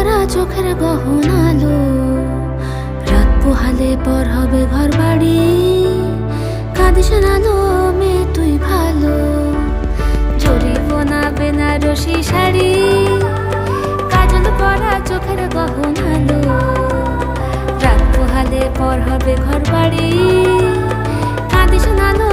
পরা চোখের গহন আলো, রাত পোহালে পর হবে ঘর বাড়ি। কাঁদিস নালো মেয়ে তুই ভালো, জরিবনা বেনারসি শাড়ি। কাজল পরা চোখের গহন আলো, রাত পোহালে পর হবে ঘর বাড়ি। কাঁদিস নালো